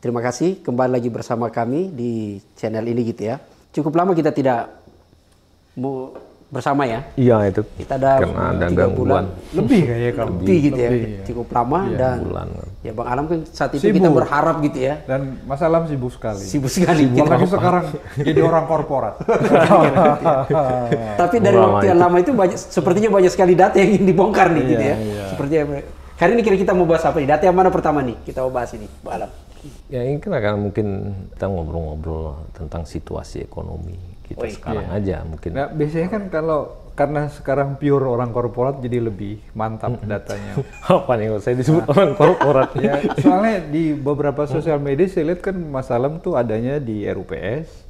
terima kasih kembali lagi bersama kami di channel ini gitu ya. Cukup lama kita tidak mau bersama ya. Iya itu. Kita ada 3 bulan lebih kayaknya kalau lebih gitu ya. Cukup lama dan ya Bang Alam kan saat itu kita berharap gitu ya. Dan Mas Alam sibuk sekali. Sibuk sekali. Apalagi sekarang jadi orang korporat. Tapi dari waktu yang lama itu sepertinya banyak sekali data yang ingin dibongkar nih gitu ya. Sepertinya hari ini kira kita mau bahas apa nih? Data yang mana pertama nih kita mau bahas ini, Bang Alam? Ya ini kan akan mungkin kita ngobrol-ngobrol tentang situasi ekonomi kita sekarang aja mungkin. Nah, biasanya kan karena sekarang pure orang korporat jadi lebih mantap datanya. Apa nih saya disebut orang korporat? Ya, soalnya di beberapa sosial media saya lihat kan Mas Alam tuh adanya di RUPS.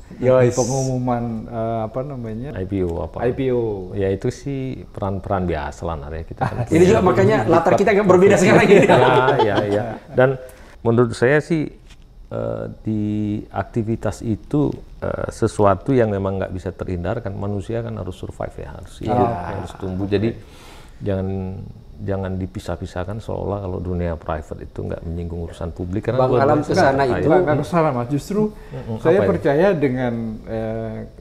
Pengumuman apa namanya? IPO apa? IPO. Ya itu sih peran-peran biasa lah ya kita. Ini juga makanya latar kita agak berbeda sekarang gitu. Ya. Dan menurut saya sih di aktivitas itu sesuatu yang memang nggak bisa terhindarkan. Manusia kan harus survive ya, harus hidup, harus tumbuh. Jadi jangan dipisah-pisahkan seolah kalau dunia private itu nggak menyinggung urusan publik. Karena Bang Alam kesana itu nggak kesana Mas. Justru saya percaya dengan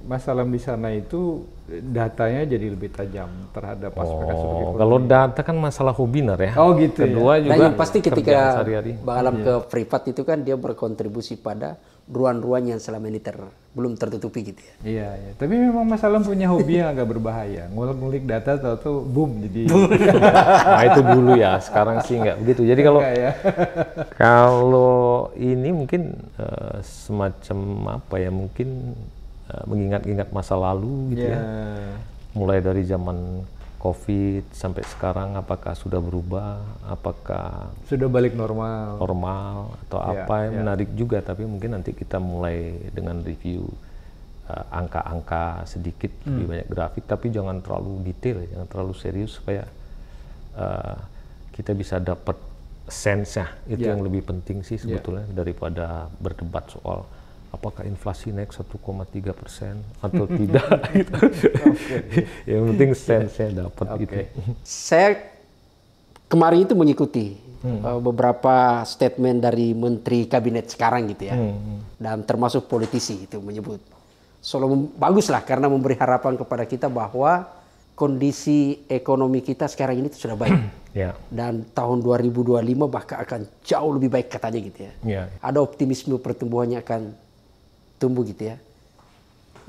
Mas Alam di sana itu datanya jadi lebih tajam terhadap aspek ekonomi. Kalau data kan masalah hobi ya. Oh gitu. Kedua ya. juga. Nah, yang pasti ketika sehari-hari. Bang Alam ke privat itu kan dia berkontribusi pada ruang-ruang yang selama ini belum tertutupi gitu ya. Iya. Tapi memang Mas Alam punya hobi yang agak berbahaya. Ngulik-ngulik data tahu-tahu boom jadi. Nah itu dulu ya. Sekarang sih nggak begitu. Jadi kalau ini mungkin semacam apa ya? Mungkin mengingat-ingat masa lalu gitu ya. Mulai dari zaman COVID sampai sekarang, apakah sudah berubah, apakah sudah balik normal atau apa yang menarik juga. Tapi mungkin nanti kita mulai dengan review angka-angka sedikit, lebih banyak grafik, tapi jangan terlalu detail, jangan terlalu serius supaya kita bisa dapat sense-nya. Itu yang lebih penting sih sebetulnya daripada berdebat soal apakah inflasi naik 1,3% atau tidak gitu. Yang penting sense-nya dapat gitu. Saya kemarin itu mengikuti beberapa statement dari menteri kabinet sekarang gitu ya. Dan termasuk politisi itu menyebut selalu bagus lah karena memberi harapan kepada kita bahwa kondisi ekonomi kita sekarang ini sudah baik. Dan tahun 2025 bahkan akan jauh lebih baik katanya gitu ya. Ada optimisme pertumbuhannya akan tumbuh gitu ya.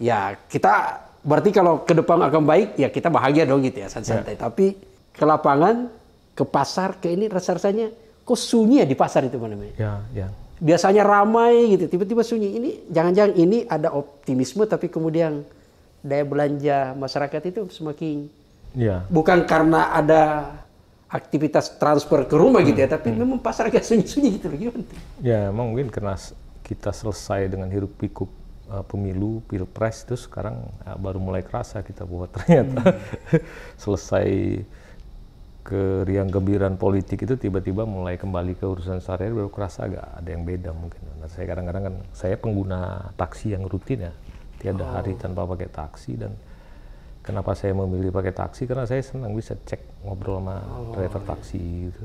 Ya kita berarti kalau ke depan akan baik ya kita bahagia dong gitu ya santai-santai. Tapi ke lapangan, ke pasar, ke ini rasanya kok sunyi ya di pasar itu namanya. Biasanya ramai gitu, tiba-tiba sunyi. Ini jangan-jangan ini ada optimisme tapi kemudian daya belanja masyarakat itu semakin bukan karena ada aktivitas transfer ke rumah gitu ya, tapi memang pasar agak sunyi-sunyi gitu loh. Gimana? Ya emang mungkin karena kita selesai dengan hiruk pikuk pemilu, pilpres itu sekarang baru mulai kerasa kita bahwa ternyata selesai keriang gembiran politik itu tiba-tiba mulai kembali ke urusan sehari-hari baru kerasa agak ada yang beda mungkin. Nah, saya kadang-kadang kan saya pengguna taksi yang rutin ya, tiada hari tanpa pakai taksi. Dan kenapa saya memilih pakai taksi karena saya senang bisa cek ngobrol sama driver taksi gitu,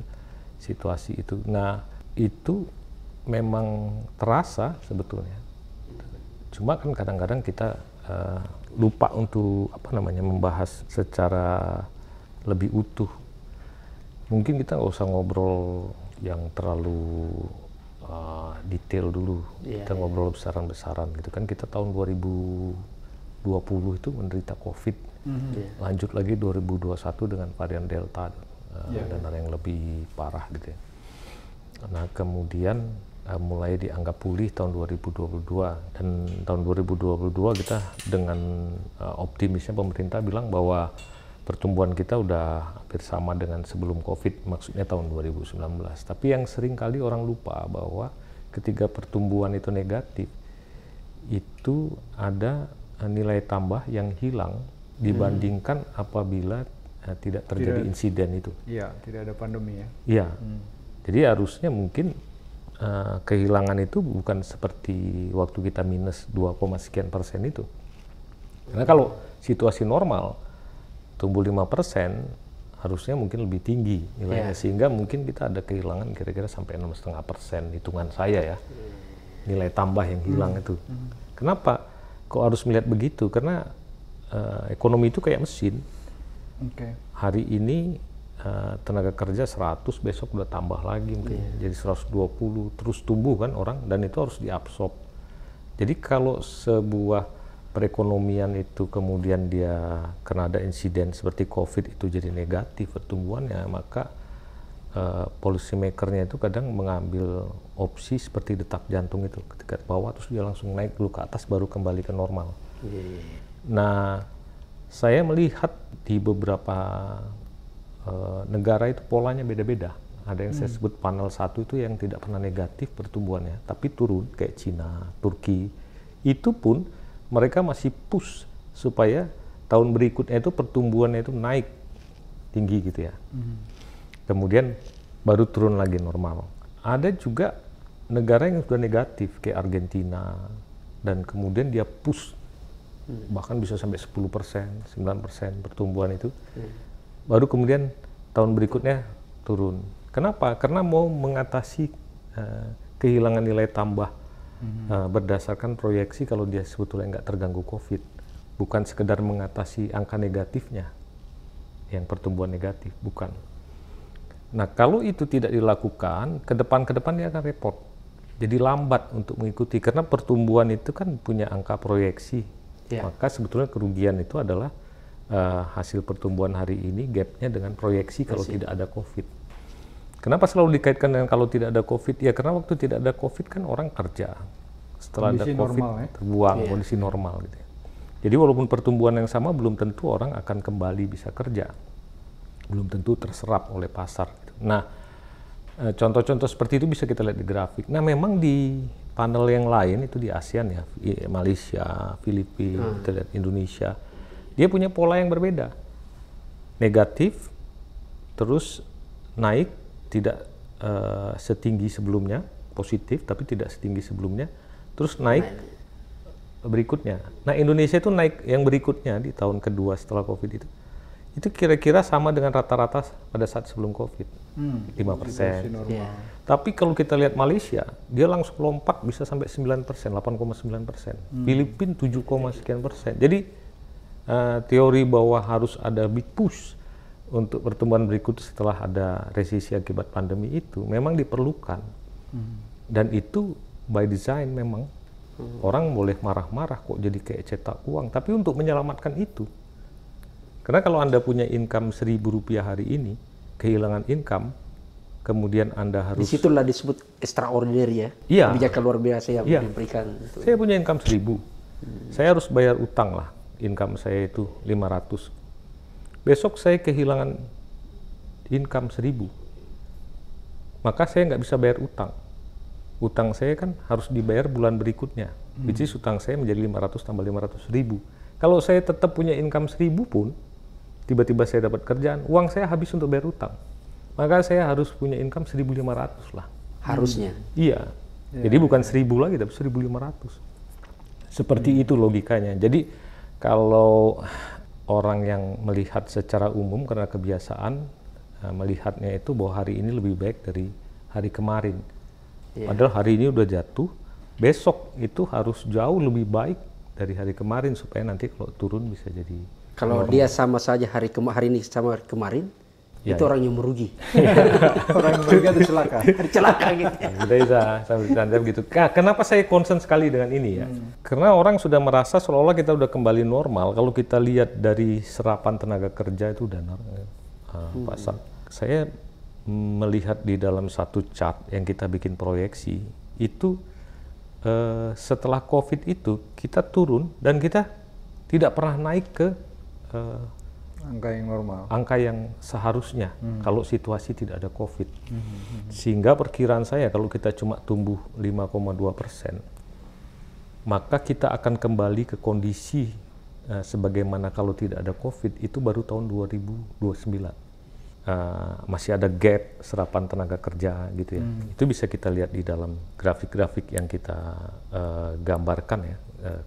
situasi itu. Nah itu memang terasa sebetulnya. Cuma kan kadang-kadang kita lupa untuk membahas secara lebih utuh. Mungkin kita nggak usah ngobrol yang terlalu detail dulu. Kita ngobrol besaran-besaran gitu kan. Kita tahun 2020 itu menderita COVID. Lanjut lagi 2021 dengan varian Delta dan ada yang lebih parah gitu ya. Nah kemudian mulai dianggap pulih tahun 2022 dan tahun 2022 kita dengan optimisnya pemerintah bilang bahwa pertumbuhan kita udah hampir sama dengan sebelum COVID, maksudnya tahun 2019. Tapi yang sering kali orang lupa bahwa ketika pertumbuhan itu negatif, itu ada nilai tambah yang hilang dibandingkan apabila tidak terjadi insiden itu. Iya, tidak ada pandemi ya. Iya. Jadi harusnya mungkin kehilangan itu bukan seperti waktu kita minus 2, sekian persen itu. Karena kalau situasi normal tumbuh 5%, harusnya mungkin lebih tinggi nilainya, sehingga mungkin kita ada kehilangan kira-kira sampai 6,5% hitungan saya ya. nilai tambah yang hilang itu. Kenapa kok harus melihat begitu? Karena ekonomi itu kayak mesin. Hari ini tenaga kerja 100, besok udah tambah lagi mungkin jadi 120, terus tumbuh kan orang, dan itu harus diabsorb. Jadi kalau sebuah perekonomian itu kemudian dia karena ada insiden seperti COVID itu jadi negatif pertumbuhannya, maka policy makernya itu kadang mengambil opsi seperti detak jantung itu, ketika bawah terus dia langsung naik dulu ke atas baru kembali ke normal. Nah, saya melihat di beberapa negara itu polanya beda-beda. Ada yang saya sebut panel 1 itu yang tidak pernah negatif pertumbuhannya, tapi turun kayak Cina, Turki. Itu pun mereka masih push supaya tahun berikutnya itu pertumbuhannya itu naik tinggi gitu ya. Kemudian baru turun lagi normal. Ada juga negara yang sudah negatif kayak Argentina, dan kemudian dia push bahkan bisa sampai 10%, 9% pertumbuhan itu. Baru kemudian tahun berikutnya turun. Kenapa? Karena mau mengatasi kehilangan nilai tambah berdasarkan proyeksi kalau dia sebetulnya nggak terganggu COVID. Bukan sekedar mengatasi angka negatifnya, yang pertumbuhan negatif, bukan. Nah, kalau itu tidak dilakukan, ke depan dia akan repot. Jadi lambat untuk mengikuti, karena pertumbuhan itu kan punya angka proyeksi. Maka sebetulnya kerugian itu adalah hasil pertumbuhan hari ini gapnya dengan proyeksi kalau tidak ada COVID. Kenapa selalu dikaitkan dengan kalau tidak ada COVID? Ya karena waktu tidak ada COVID kan orang kerja. Setelah kondisi ada COVID normal, terbuang, kondisi normal gitu ya. Jadi walaupun pertumbuhan yang sama, belum tentu orang akan kembali bisa kerja. Belum tentu terserap oleh pasar. Gitu. Nah, contoh-contoh seperti itu bisa kita lihat di grafik. Nah, memang di panel yang lain itu di ASEAN ya, Malaysia, Filipina, kita lihat Indonesia, dia punya pola yang berbeda. Negatif, terus naik, tidak setinggi sebelumnya, positif tapi tidak setinggi sebelumnya, terus naik berikutnya. Nah, Indonesia itu naik yang berikutnya di tahun kedua setelah COVID itu kira-kira sama dengan rata-rata pada saat sebelum COVID, 5%. Tapi kalau kita lihat Malaysia, dia langsung lompat bisa sampai 9%, 8,9%. Filipina 7, sekian persen. Jadi teori bahwa harus ada big push untuk pertumbuhan berikut setelah ada resesi akibat pandemi itu memang diperlukan. Dan itu by design memang. Orang boleh marah-marah kok jadi kayak cetak uang, tapi untuk menyelamatkan itu. Karena kalau Anda punya income Rp1.000 hari ini, kehilangan income, kemudian Anda harus... Disitulah disebut extraordinary ya, kebijakan luar biasa yang diberikan. Saya punya income 1.000, saya harus bayar utang lah, income saya itu 500. Besok saya kehilangan income 1.000, maka saya nggak bisa bayar utang. Utang saya kan harus dibayar bulan berikutnya, which is utang saya menjadi 500 tambah 500.000. Kalau saya tetap punya income 1.000 pun, tiba-tiba saya dapat kerjaan, uang saya habis untuk bayar utang. Maka saya harus punya income 1.500 lah. Harusnya? Iya. Jadi bukan 1.000 lagi, tapi 1.500. Seperti itu logikanya. Jadi kalau orang yang melihat secara umum karena kebiasaan, melihatnya itu bahwa hari ini lebih baik dari hari kemarin. Padahal hari ini udah jatuh, besok itu harus jauh lebih baik dari hari kemarin supaya nanti kalau turun bisa jadi kalau normal. Dia sama saja hari ini sama hari kemarin, itu orang yang merugi. Orang yang merugi atau celaka. Celaka gitu. Kita bisa sambil begitu. Kenapa saya concern sekali dengan ini ya? Karena orang sudah merasa seolah-olah kita udah kembali normal. Kalau kita lihat dari serapan tenaga kerja itu udah normal. Pak Sam, saya melihat di dalam satu chart yang kita bikin proyeksi itu setelah COVID itu kita turun dan kita tidak pernah naik ke angka yang normal, angka yang seharusnya kalau situasi tidak ada COVID. Sehingga perkiraan saya kalau kita cuma tumbuh 5,2%, maka kita akan kembali ke kondisi sebagaimana kalau tidak ada COVID itu baru tahun 2029. Masih ada gap serapan tenaga kerja gitu ya. Itu bisa kita lihat di dalam grafik-grafik yang kita gambarkan ya.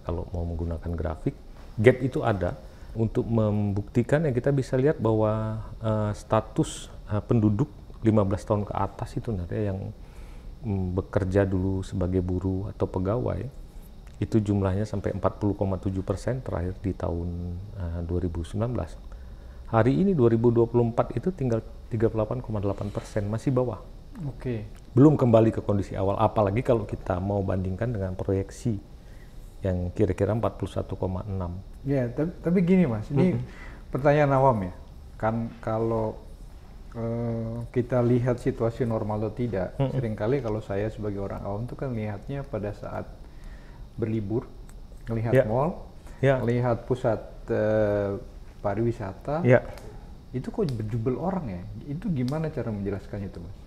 Kalau mau menggunakan grafik, gap itu ada untuk membuktikan yang kita bisa lihat bahwa status penduduk 15 tahun ke atas itu nanti yang bekerja dulu sebagai buruh atau pegawai, itu jumlahnya sampai 40,7% terakhir di tahun 2019. Hari ini 2024 itu tinggal 38,8%, masih bawah. Oke. Belum kembali ke kondisi awal, apalagi kalau kita mau bandingkan dengan proyeksi yang kira-kira 41,6. Ya, tapi gini Mas, ini pertanyaan awam ya. Kan kalau kita lihat situasi normal atau tidak, seringkali kalau saya sebagai orang awam itu kan lihatnya pada saat berlibur, melihat mall, melihat pusat pariwisata, itu kok berjubel orang ya? Itu gimana cara menjelaskannya itu Mas?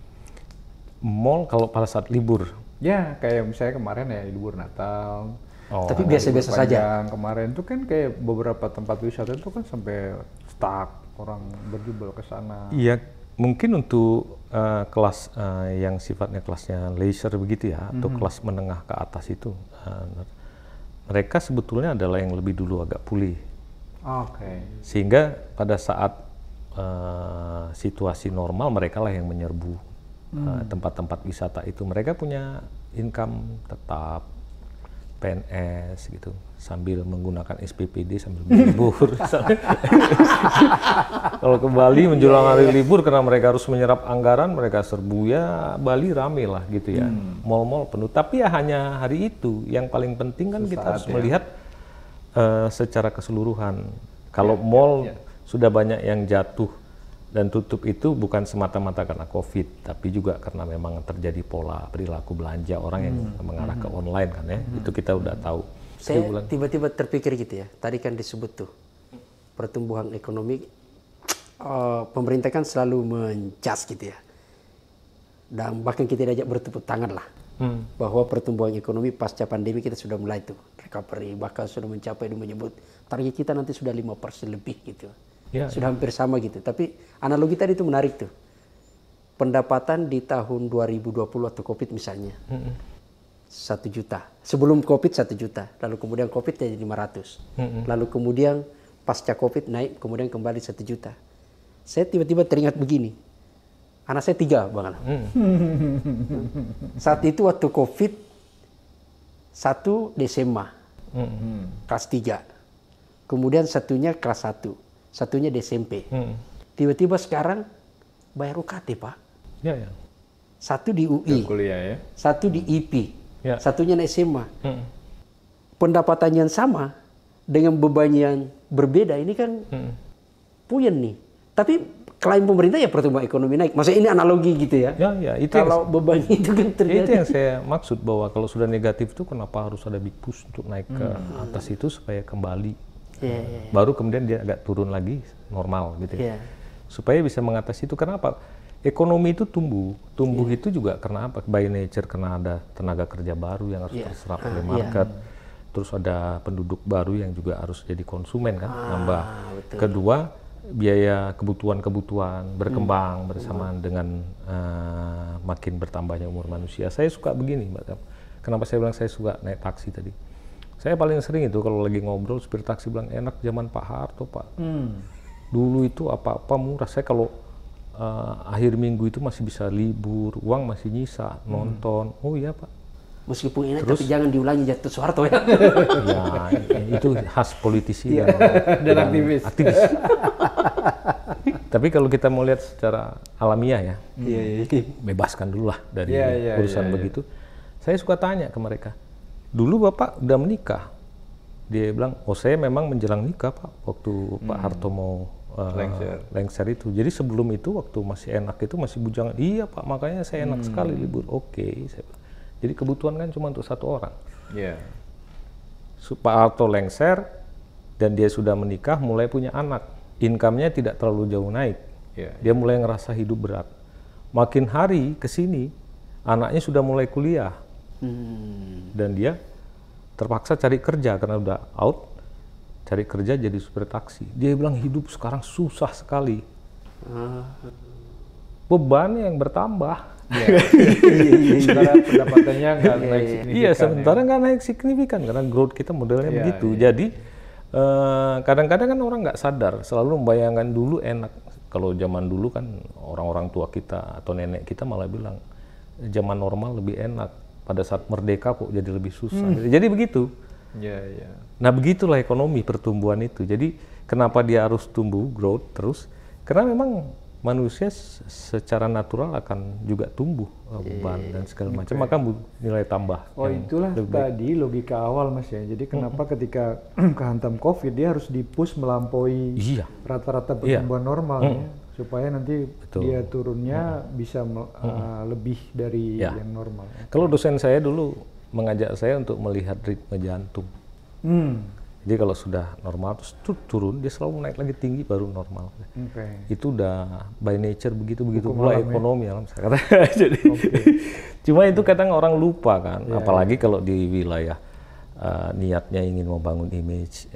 Mall kalau pada saat libur? Ya, kayak misalnya kemarin ya libur Natal. Tapi biasa-biasa saja. Kemarin itu kan kayak beberapa tempat wisata itu kan sampai stuck, orang berjubel ke sana. Iya, mungkin untuk kelas yang sifatnya kelasnya leisure begitu ya, atau kelas menengah ke atas itu, mereka sebetulnya adalah yang lebih dulu agak pulih. Oke. Sehingga pada saat situasi normal, mereka lah yang menyerbu tempat-tempat wisata itu. Mereka punya income tetap, PNS gitu, sambil menggunakan SPPD sambil berlibur. Kalau ke Bali menjelang hari libur karena mereka harus menyerap anggaran, mereka serbu ya, Bali rame lah gitu ya, mal-mal penuh. Tapi ya hanya hari itu. Yang paling penting kan kita harus melihat secara keseluruhan. Kalau mall sudah banyak yang jatuh dan tutup itu bukan semata-mata karena COVID, tapi juga karena memang terjadi pola perilaku belanja orang yang mengarah ke online kan ya. Itu kita udah tahu. Saya tiba-tiba terpikir gitu ya, tadi kan disebut tuh pertumbuhan ekonomi, pemerintah kan selalu mencas gitu ya, dan bahkan kita diajak bertepuk tangan lah bahwa pertumbuhan ekonomi pasca pandemi kita sudah mulai tuh recovery, bahkan sudah mencapai, menyebut target kita nanti sudah 5% lebih gitu. Sudah hampir sama gitu. Tapi analogi tadi itu menarik tuh. Pendapatan di tahun 2020 atau COVID misalnya, 1 juta. Sebelum COVID 1 juta. Lalu kemudian COVID jadi 500. Lalu kemudian pasca COVID naik, kemudian kembali 1 juta. Saya tiba-tiba teringat begini. Anak saya 3, Bang Alam. Saat itu waktu COVID, 1 di SMA, kelas 3. Kemudian satunya kelas 1. Satunya di SMP. Tiba-tiba sekarang bayar UKT, Pak. Ya. Satu di UI. Kuliah ya. Satu di IP. Satunya di SMA. Pendapatan yang sama dengan beban yang berbeda ini kan puyeng nih. Tapi klaim pemerintah ya pertumbuhan ekonomi naik. Maksudnya ini analogi gitu ya. Ya, itu kalau beban itu kan terjadi. Itu yang saya maksud, bahwa kalau sudah negatif itu kenapa harus ada big push untuk naik ke atas itu supaya kembali. Baru kemudian dia agak turun lagi normal gitu ya. Supaya bisa mengatasi itu. Kenapa? Ekonomi itu tumbuh itu juga karena apa? By nature, karena ada tenaga kerja baru yang harus terserap oleh market. Terus ada penduduk baru yang juga harus jadi konsumen kan, nambah. Betul. Kedua, biaya kebutuhan berkembang bersamaan dengan makin bertambahnya umur manusia. Saya suka begini, Mbak. Kenapa saya bilang saya suka naik taksi tadi? Saya paling sering itu kalau lagi ngobrol, supir taksi bilang enak zaman Pak Harto, Pak. Dulu itu apa-apa murah. Saya kalau akhir minggu itu masih bisa libur, uang masih nyisa, nonton. Oh iya, Pak. Meskipun enak, tapi jangan diulangi jatuh Soeharto ya. Ya, itu khas politisi dan aktivis. Tapi kalau kita mau lihat secara alamiah ya, bebaskan dulu lah dari urusan begitu. Saya suka tanya ke mereka, dulu Bapak udah menikah? Dia bilang, oh saya memang menjelang nikah Pak, waktu Pak Harto mau lengser itu. Jadi sebelum itu waktu masih enak itu masih bujangan. Iya Pak, makanya saya enak sekali libur. Oke, saya bilang. Jadi kebutuhan kan cuma untuk 1 orang. Pak Harto lengser dan dia sudah menikah, mulai punya anak. Income-nya tidak terlalu jauh naik. Dia mulai ngerasa hidup berat. Makin hari ke sini, anaknya sudah mulai kuliah. Dan dia terpaksa cari kerja karena udah out, cari kerja jadi supir taksi. Dia bilang hidup sekarang susah sekali, beban yang bertambah. Sementara pendapatannya nggak naik signifikan. Iya, sementara nggak naik signifikan karena growth kita modelnya begitu. Jadi kadang-kadang kan orang nggak sadar, selalu membayangkan dulu enak. Kalau zaman dulu kan orang-orang tua kita atau nenek kita malah bilang, zaman normal lebih enak, pada saat merdeka kok jadi lebih susah. Jadi begitu. Nah begitulah ekonomi pertumbuhan itu. Jadi kenapa dia harus tumbuh, growth terus? Karena memang manusia secara natural akan juga tumbuh beban dan segala macam, maka nilai tambah. Itulah tadi logika awal Mas ya. Jadi kenapa ketika kehantam COVID dia harus di-push melampaui rata-rata pertumbuhan normal ya, supaya nanti dia turunnya bisa lebih dari yang normal. Kalau dosen saya dulu mengajak saya untuk melihat ritme jantung. Jadi kalau sudah normal terus turun, dia selalu naik lagi tinggi baru normal. Itu udah by nature begitu pula ekonomi alam saya kata. Jadi cuma itu kadang orang lupa kan, apalagi kalau di wilayah niatnya ingin membangun image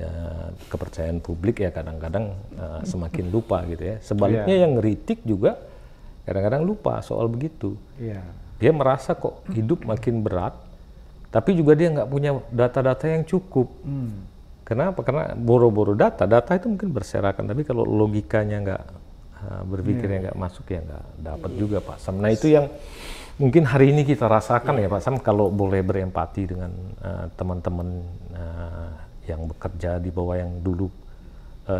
kepercayaan publik ya kadang-kadang semakin lupa gitu ya. Sebaliknya yang ngeritik juga kadang-kadang lupa soal begitu. Dia merasa kok hidup makin berat, tapi juga dia nggak punya data-data yang cukup. Kenapa? Karena boro-boro data itu mungkin berserakan, tapi kalau logikanya nggak berpikirnya nggak masuk ya nggak dapat juga Pak Sam. Nah itu yang mungkin hari ini kita rasakan ya Pak Sam, kalau boleh berempati dengan teman-teman yang bekerja di bawah yang dulu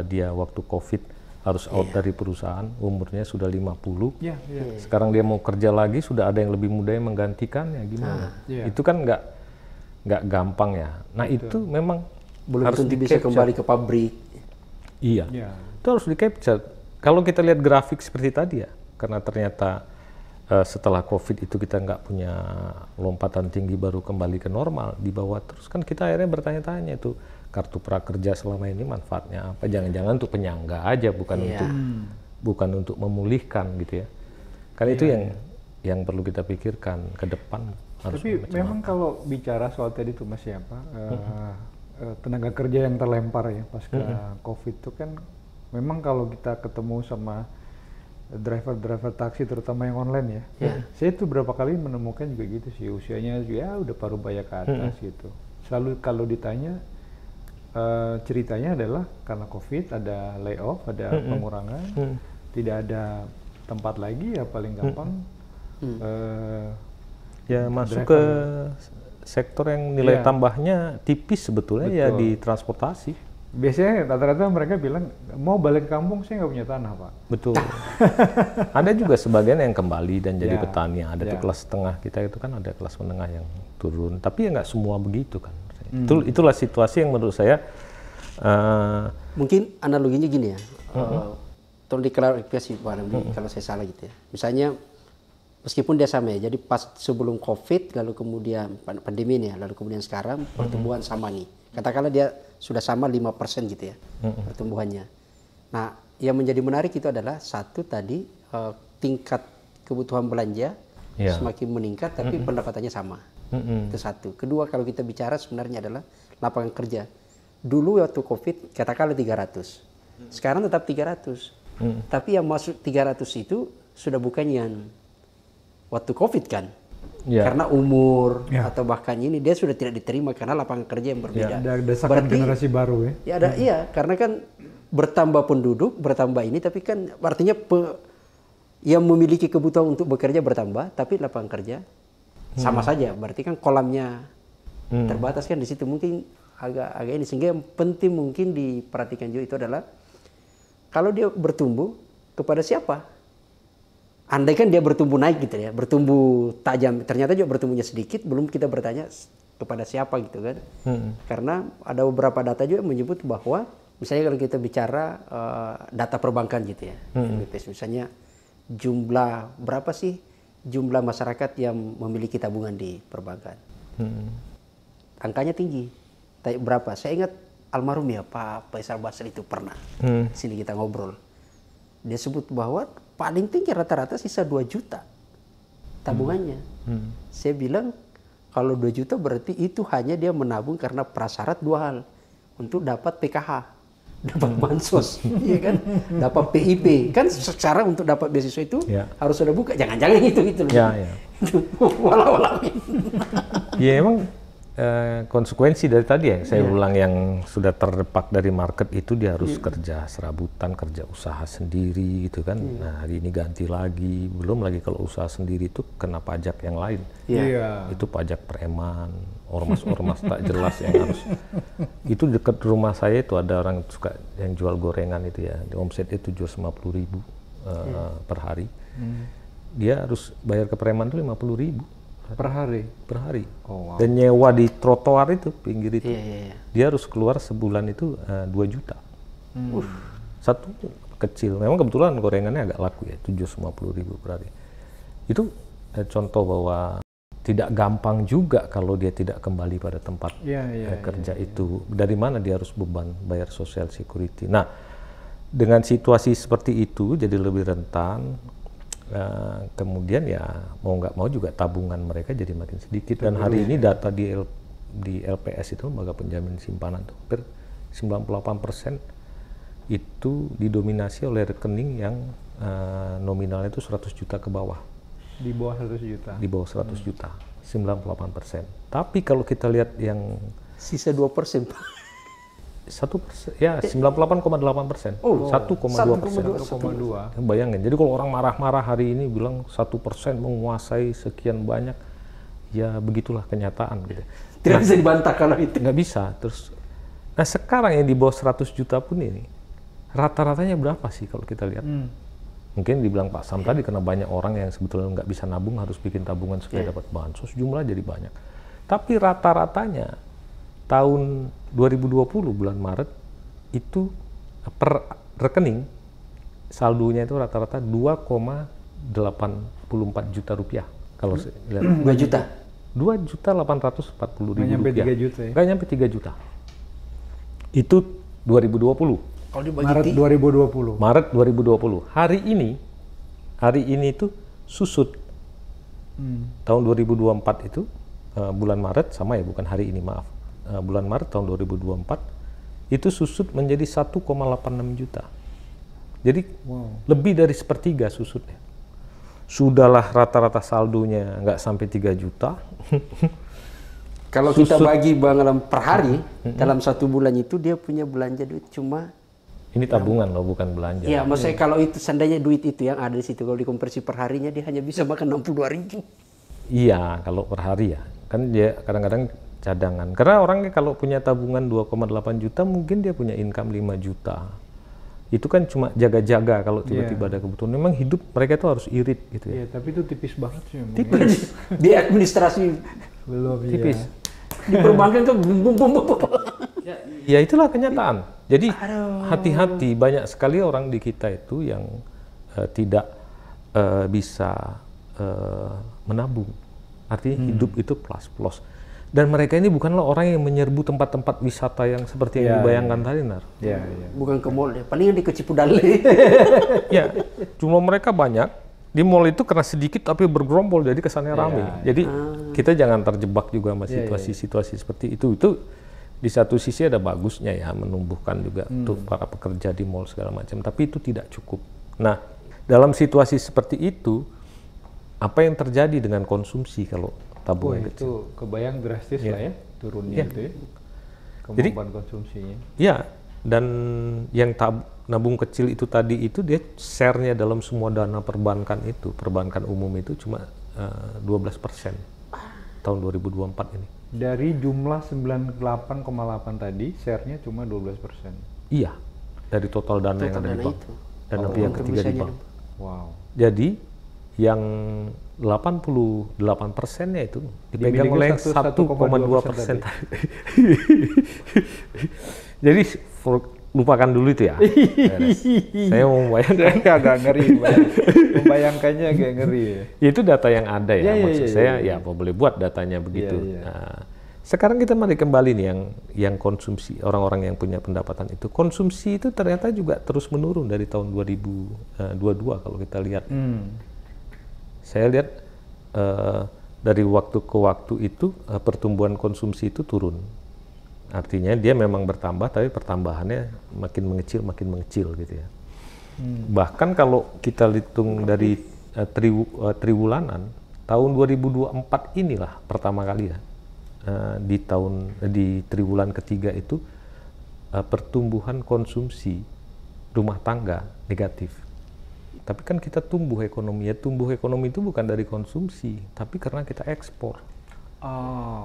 dia waktu COVID harus out dari perusahaan, umurnya sudah 50, sekarang dia mau kerja lagi, sudah ada yang lebih muda yang menggantikannya, gimana? Itu kan nggak gampang ya. Nah itu memang belum harus tentu bisa kembali ke pabrik. Itu harus di-capture. Kalau kita lihat grafik seperti tadi ya, karena ternyata setelah COVID itu kita nggak punya lompatan tinggi baru kembali ke normal, di bawah terus kan kita akhirnya bertanya-tanya itu kartu prakerja selama ini manfaatnya apa? Jangan-jangan untuk penyangga aja, bukan untuk memulihkan gitu ya. Kan itu yang perlu kita pikirkan ke depan. Tapi memang kalau bicara soal tadi tuh Mas ya Pak, tenaga kerja yang terlempar ya pasca COVID itu kan memang kalau kita ketemu sama driver taksi terutama yang online ya, saya itu berapa kali menemukan juga gitu sih, usianya ya udah paruh baya ke atas gitu. Selalu kalau ditanya ceritanya adalah karena COVID ada layoff, ada pengurangan, tidak ada tempat lagi ya paling gampang ya masuk ke sektor yang nilai tambahnya tipis sebetulnya ya di transportasi. Biasanya rata-rata mereka bilang mau balik ke kampung saya nggak punya tanah Pak. Betul. Ada juga sebagian yang kembali dan jadi petani. Ada tuh kelas tengah kita itu kan ada kelas menengah yang turun. Tapi ya nggak semua begitu kan. Itulah situasi yang menurut saya. Mungkin analoginya gini ya. Tolong diklarifikasi Pak Ramli kalau saya salah gitu ya. Misalnya meskipun dia sama ya, jadi pas sebelum COVID, lalu kemudian pandemi ini ya, lalu kemudian sekarang pertumbuhan sama nih. Katakanlah dia sudah sama 5% gitu ya pertumbuhannya. Nah, yang menjadi menarik itu adalah satu tadi tingkat kebutuhan belanja semakin meningkat, tapi pendapatannya sama. Itu satu. Kedua, kalau kita bicara sebenarnya adalah lapangan kerja. Dulu waktu COVID katakanlah 300, sekarang tetap 300. Tapi yang masuk 300 itu sudah bukan yang waktu COVID kan, karena umur atau bahkan ini dia sudah tidak diterima karena lapangan kerja yang berbeda. Ada desakan generasi baru ya. Karena kan bertambah penduduk, bertambah ini, tapi kan artinya yang memiliki kebutuhan untuk bekerja bertambah, tapi lapangan kerja sama saja. Berarti kan kolamnya terbatas kan di situ, mungkin agak ini. Sehingga yang penting mungkin diperhatikan juga itu adalah kalau dia bertumbuh kepada siapa? Andai kan dia bertumbuh naik gitu ya, bertumbuh tajam, ternyata juga bertumbuhnya sedikit, belum kita bertanya kepada siapa gitu kan. Karena ada beberapa data juga menyebut bahwa misalnya kalau kita bicara data perbankan gitu ya, misalnya jumlah berapa sih jumlah masyarakat yang memiliki tabungan di perbankan. Angkanya tinggi. Tapi berapa? Saya ingat almarhum ya Pak Faisal Basri itu pernah sini kita ngobrol. Dia sebut bahwa paling tinggi rata-rata sisa 2 juta tabungannya. Saya bilang kalau 2 juta berarti itu hanya dia menabung karena prasyarat 2 hal. Untuk dapat PKH, dapat bansos, iya kan? Dapat PIP. Kan secara untuk dapat beasiswa itu harus sudah buka. Jangan-jangan itu loh. Walau-walau. Ya emang konsekuensi dari tadi yang saya ulang, yang sudah terdepak dari market itu dia harus kerja serabutan, kerja usaha sendiri gitu kan. Nah hari ini ganti lagi, belum lagi kalau usaha sendiri itu kena pajak yang lain. Itu pajak preman, ormas-ormas tak jelas yang harus. Itu dekat rumah saya itu ada orang suka yang jual gorengan itu ya, di omsetnya 750.000 per hari. Dia harus bayar ke preman itu 50.000 per hari. Oh, wow. Dan nyewa di trotoar itu, pinggir itu, dia harus keluar sebulan itu 2 juta. Satu kecil, memang kebetulan gorengannya agak laku ya, 750.000 per hari. Itu contoh bahwa tidak gampang juga kalau dia tidak kembali pada tempat kerja itu. Dari mana dia harus beban bayar social security. Nah, dengan situasi seperti itu jadi lebih rentan. Kemudian ya mau nggak mau juga tabungan mereka jadi makin sedikit. Dan hari ini data di LPS itu, lembaga penjamin simpanan itu hampir 98% itu didominasi oleh rekening yang nominalnya itu 100 juta ke bawah. Di bawah 100 juta? Di bawah 100 juta, 98%. Tapi kalau kita lihat yang sisa 2%, Pak. 1%, ya 98,8%. 1,2%. Bayangin, jadi kalau orang marah-marah hari ini bilang 1% menguasai sekian banyak, ya begitulah kenyataan gitu. Tidak bisa dibantah kalau itu. Nggak bisa. Terus, nah sekarang yang di bawah 100 juta pun ini, rata-ratanya berapa sih kalau kita lihat? Mungkin dibilang Pak Sam tadi, karena banyak orang yang sebetulnya nggak bisa nabung, harus bikin tabungan supaya dapat bansos, jumlah jadi banyak. Tapi rata-ratanya tahun 2020 bulan Maret itu per rekening saldonya itu rata-rata 2,84 juta rupiah. Kalau lihat 2 juta? 2.840.000 rupiah. Nggak nyampe 3 juta ya? Nggak nyampe 3 juta. Itu 2020. Kalau dibagi Maret 2020. Maret 2020. Hari ini itu susut. Tahun 2024 itu bulan Maret, sama ya, bukan hari ini, maaf. Bulan Maret tahun 2024 itu susut menjadi 1,86 juta. Jadi lebih dari sepertiga susutnya. Sudahlah rata-rata saldonya nggak sampai 3 juta. Kalau kita bagi Bang Alam per hari, dalam 1 bulan itu dia punya belanja duit cuma... Ini tabungan loh, bukan belanja. Iya, maksudnya kalau itu seandainya duit itu yang ada di situ, kalau dikonversi per harinya dia hanya bisa makan 62.000. Iya, kalau per hari ya. Kan dia kadang-kadang cadangan. Karena orang kalau punya tabungan 2,8 juta, mungkin dia punya income 5 juta. Itu kan cuma jaga-jaga kalau tiba-tiba ada kebutuhan. Memang hidup mereka itu harus irit gitu ya. Iya, tapi itu tipis banget sih. Tipis. Di administrasi belum tipis. Di perbankan kan bum. Ya itulah kenyataan. Jadi hati-hati, banyak sekali orang di kita itu yang tidak bisa menabung. Artinya hidup itu plus-plus. Dan mereka ini bukanlah orang yang menyerbu tempat-tempat wisata yang seperti yang dibayangkan tadi, Nar. Bukan ke mall, palingan di ke Cipudalle. Ya, cuma mereka banyak. Di mall itu karena sedikit tapi bergerombol, jadi kesannya ramai. Jadi kita jangan terjebak juga sama situasi-situasi seperti itu. Itu di satu sisi ada bagusnya ya, menumbuhkan juga untuk para pekerja di mall segala macam. Tapi itu tidak cukup. Nah, dalam situasi seperti itu, apa yang terjadi dengan konsumsi kalau tabungan itu kebayang drastis lah ya turunnya itu ya, kemampuan konsumsinya. Ya, dan yang nabung kecil itu tadi itu dia share-nya dalam semua dana perbankan itu, perbankan umum itu cuma 12% tahun 2024 ini. Dari jumlah 98,8 tadi, share-nya cuma 12%. Iya, dari total dana yang ada di bank. Dana pihak ketiga di bank. Wow. Jadi yang 88%-nya itu dipegang oleh 1,2%. Jadi lupakan dulu itu ya. Saya mau membayangkan. Agak ngeri. Membayangkannya agak ngeri ya. Itu data yang ada ya. Maksud saya ya apa boleh buat datanya begitu. Nah, sekarang kita mari kembali nih yang konsumsi, orang-orang yang punya pendapatan itu. Konsumsi itu ternyata juga terus menurun dari tahun 2022 kalau kita lihat. Saya lihat dari waktu ke waktu itu pertumbuhan konsumsi itu turun. Artinya dia memang bertambah, tapi pertambahannya makin mengecil gitu ya. Bahkan kalau kita hitung dari triwulanan, tahun 2024 inilah pertama kali ya di triwulan ketiga itu pertumbuhan konsumsi rumah tangga negatif. Tapi kan kita tumbuh ekonomi itu bukan dari konsumsi, tapi karena kita ekspor.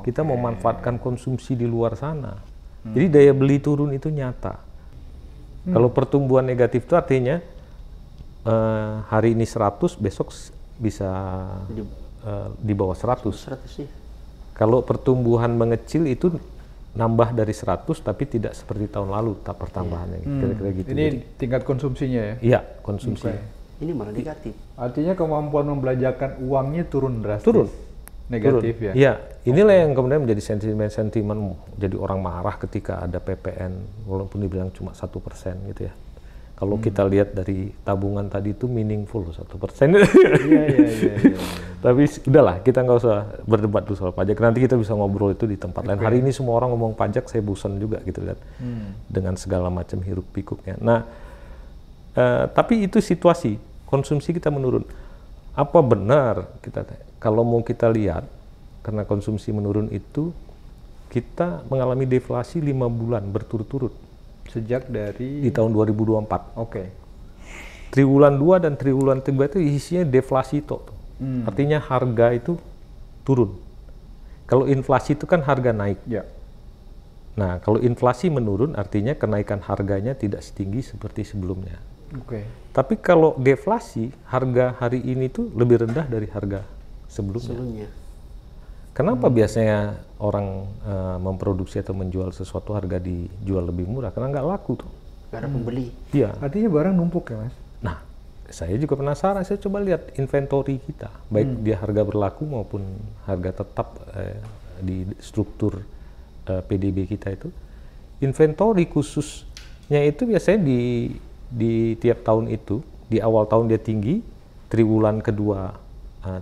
Kita memanfaatkan konsumsi di luar sana. Jadi daya beli turun itu nyata. Kalau pertumbuhan negatif itu artinya hari ini 100, besok bisa di bawah 100. Sih. Kalau pertumbuhan mengecil itu nambah dari 100 tapi tidak seperti tahun lalu pertambahannya. Kira-kira gitu. Ini tingkat konsumsinya ya? Iya, konsumsi. Ini malah negatif. Artinya kemampuan membelanjakan uangnya turun drastis. Turun. Negatif ya? Iya, inilah yang kemudian menjadi sentimen jadi orang marah ketika ada PPN walaupun dibilang cuma 1% gitu ya. Kalau kita lihat dari tabungan tadi itu meaningful 1%. Iya. Tapi udahlah, kita nggak usah berdebat dulu soal pajak. Nanti kita bisa ngobrol itu di tempat lain. Hari ini semua orang ngomong pajak, saya bosan juga gitu lihat dengan segala macam hiruk pikuknya. Nah, tapi itu situasi konsumsi kita menurun. Apa benar kalau mau kita lihat karena konsumsi menurun itu kita mengalami deflasi 5 bulan berturut-turut. Sejak dari? Di tahun 2024. Oke. Triwulan 2 dan triwulan 3 itu isinya deflasi toh. Artinya harga itu turun. Kalau inflasi itu kan harga naik. Ya. Nah, kalau inflasi menurun artinya kenaikan harganya tidak setinggi seperti sebelumnya. Oke. Tapi kalau deflasi, harga hari ini tuh lebih rendah dari harga sebelumnya. Kenapa biasanya orang memproduksi atau menjual sesuatu harga dijual lebih murah? Karena nggak laku tuh. Nggak ada pembeli. Iya. Artinya barang numpuk ya Mas? Nah, saya juga penasaran. Saya coba lihat inventory kita, baik dia harga berlaku maupun harga tetap di struktur PDB kita itu. Inventory khususnya itu biasanya di tiap tahun itu, di awal tahun dia tinggi, triwulan kedua